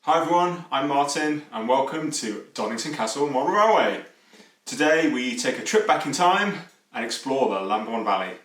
Hi everyone, I'm Martin and welcome to Donnington Castle Model Railway. Today we take a trip back in time and explore the Lambourn Valley.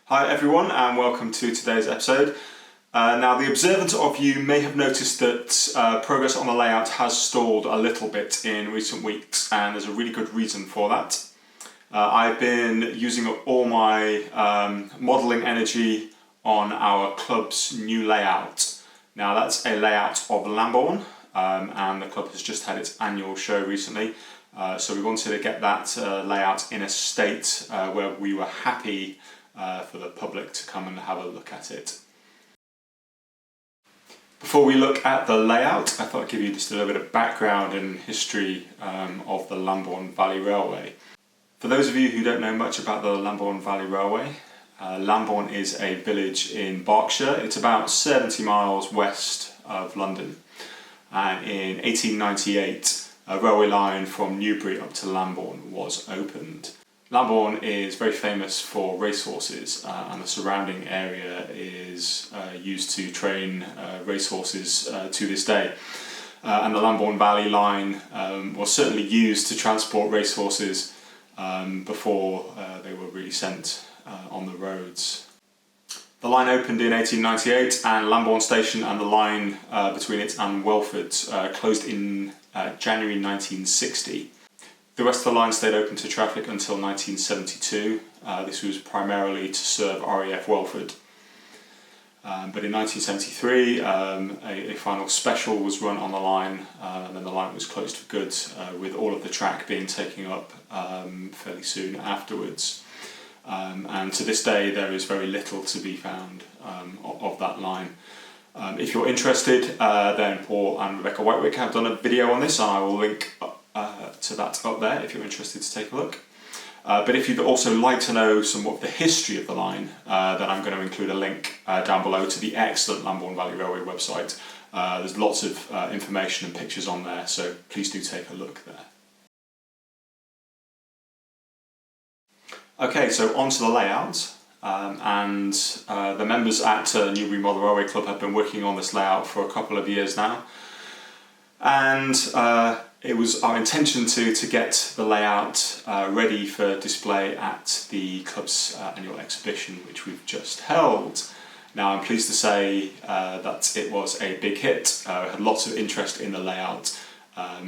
Hi everyone and welcome to today's episode. Now the observant of you may have noticed that progress on the layout has stalled a little bit in recent weeks, and there's a really good reason for that. I've been using up all my modelling energy on our club's new layout. Now that's a layout of Lambourn, and the club has just had its annual show recently, so we wanted to get that layout in a state where we were happy for the public to come and have a look at it. Before we look at the layout, I thought I'd give you just a little bit of background and history of the Lambourn Valley Railway. For those of you who don't know much about the Lambourn Valley Railway, Lambourn is a village in Berkshire. It's about 70 miles west of London. And in 1898, a railway line from Newbury up to Lambourn was opened. Lambourn is very famous for racehorses, and the surrounding area is used to train racehorses to this day. And the Lambourn Valley line was certainly used to transport racehorses before they were really sent on the roads. The line opened in 1898, and Lambourn Station and the line between it and Welford closed in January 1960. The rest of the line stayed open to traffic until 1972. This was primarily to serve RAF Welford. But in 1973, a final special was run on the line, and then the line was closed for good, with all of the track being taken up fairly soon afterwards. And to this day, there is very little to be found of that line. If you're interested, then Paul and Rebecca Whitewick have done a video on this, and I will link to that up there if you're interested to take a look. But if you'd also like to know some of the history of the line, then I'm going to include a link down below to the excellent Lambourn Valley Railway website. There's lots of information and pictures on there, so please do take a look there. Okay, so on to the layout. And the members at Newbury Model Railway Club have been working on this layout for a couple of years now. And it was our intention to get the layout ready for display at the club's annual exhibition, which we've just held. Now I'm pleased to say that it was a big hit. We had lots of interest in the layout,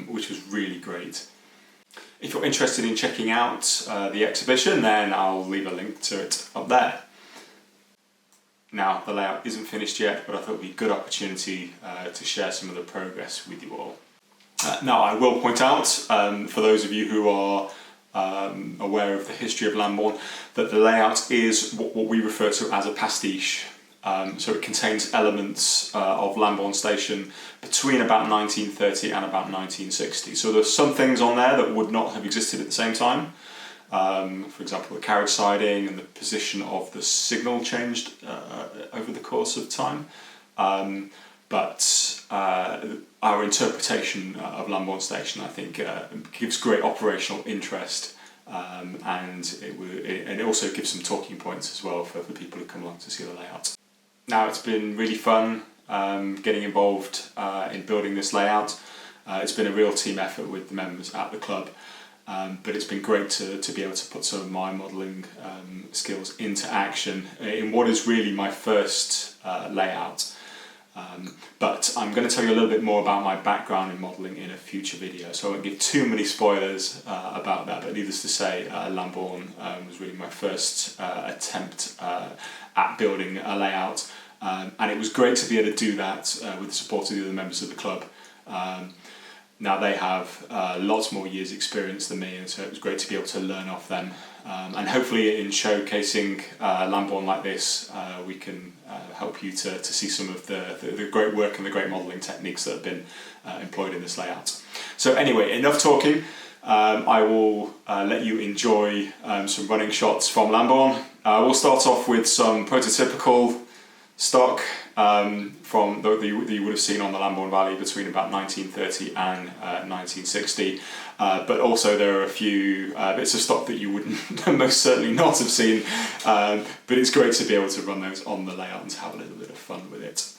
which was really great. If you're interested in checking out the exhibition, then I'll leave a link to it up there. Now the layout isn't finished yet, but I thought it would be a good opportunity to share some of the progress with you all. Now I will point out, for those of you who are aware of the history of Lambourn, that the layout is what we refer to as a pastiche. So it contains elements of Lambourn Station between about 1930 and about 1960. So there's some things on there that would not have existed at the same time. For example, the carriage siding and the position of the signal changed over the course of time. But our interpretation of Lambourn Station, I think, gives great operational interest, and it also gives some talking points as well for people who come along to see the layout. Now it's been really fun getting involved in building this layout. It's been a real team effort with the members at the club, but it's been great to be able to put some of my modelling skills into action in what is really my first layout. But I'm going to tell you a little bit more about my background in modelling in a future video, so I won't give too many spoilers about that, but needless to say, Lambourn was really my first attempt at building a layout, and it was great to be able to do that with the support of the other members of the club. Now they have lots more years experience than me, and so it was great to be able to learn off them, and hopefully in showcasing Lambourn like this, we can help you to see some of the great work and the great modelling techniques that have been employed in this layout. So anyway, enough talking. I will let you enjoy some running shots from Lambourn. We'll start off with some prototypical stock from that you would have seen on the Lambourn Valley between about 1930 and 1960. But also there are a few bits of stock that you would most certainly not have seen. But it's great to be able to run those on the layout and to have a little bit of fun with it.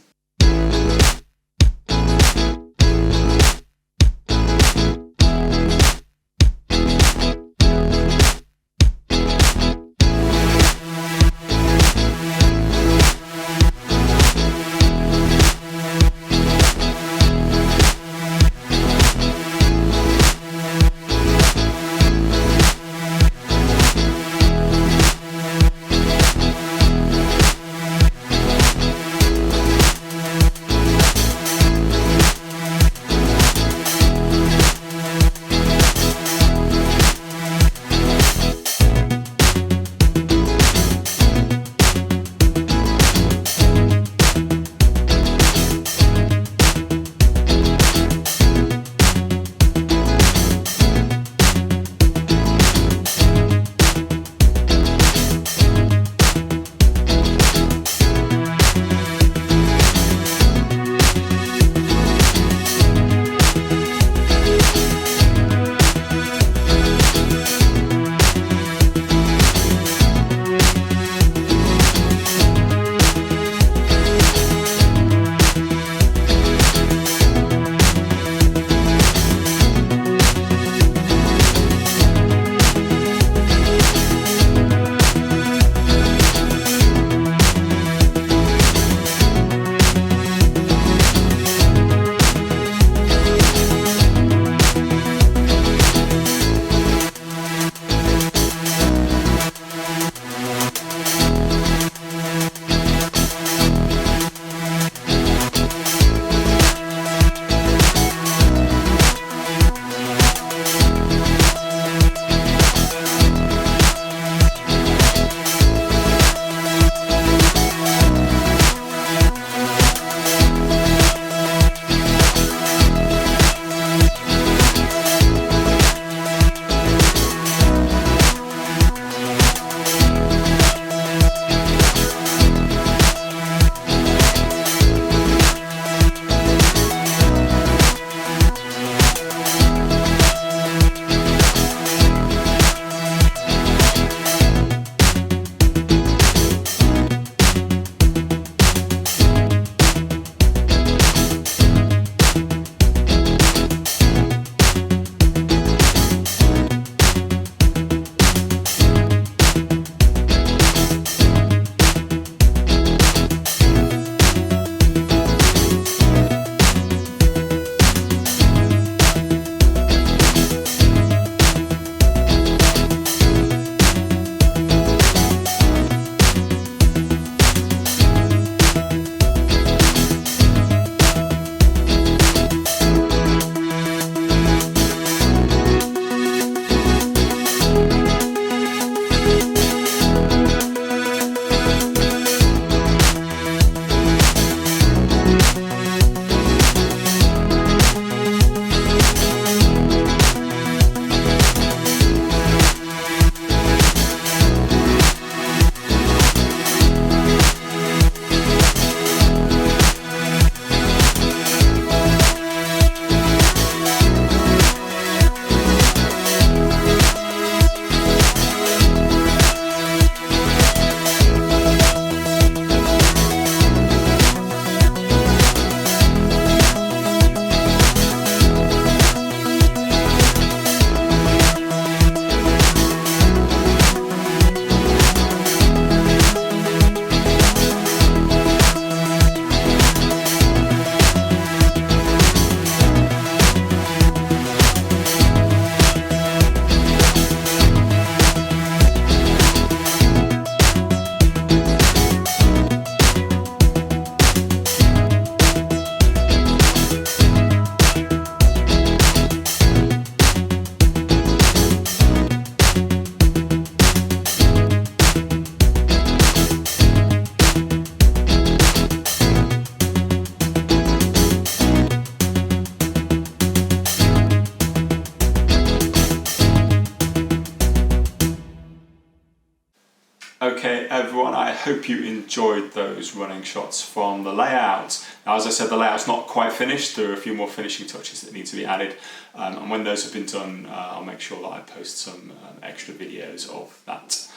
Okay everyone, I hope you enjoyed those running shots from the layout. Now as I said, the layout's not quite finished, there are a few more finishing touches that need to be added, and when those have been done I'll make sure that I post some extra videos of that.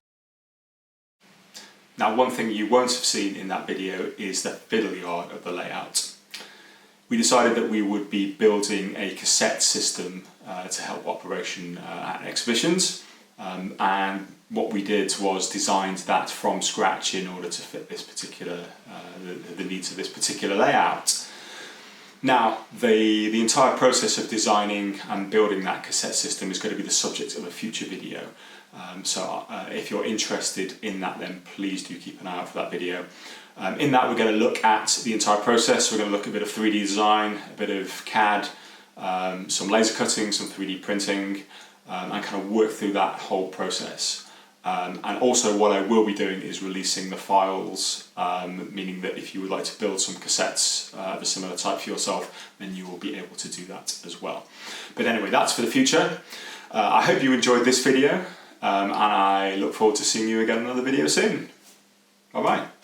Now one thing you won't have seen in that video is the fiddle yard of the layout. We decided that we would be building a cassette system to help operation at exhibitions, and what we did was designed that from scratch in order to fit this particular the needs of this particular layout. Now the entire process of designing and building that cassette system is going to be the subject of a future video, so if you're interested in that, then please do keep an eye out for that video. In that we're going to look at the entire process. We're going to look at a bit of 3D design, a bit of CAD, some laser cutting, some 3D printing, and kind of work through that whole process. And also what I will be doing is releasing the files, meaning that if you would like to build some cassettes of a similar type for yourself, then you will be able to do that as well. But anyway, that's for the future. I hope you enjoyed this video, and I look forward to seeing you again in another video soon. Bye bye.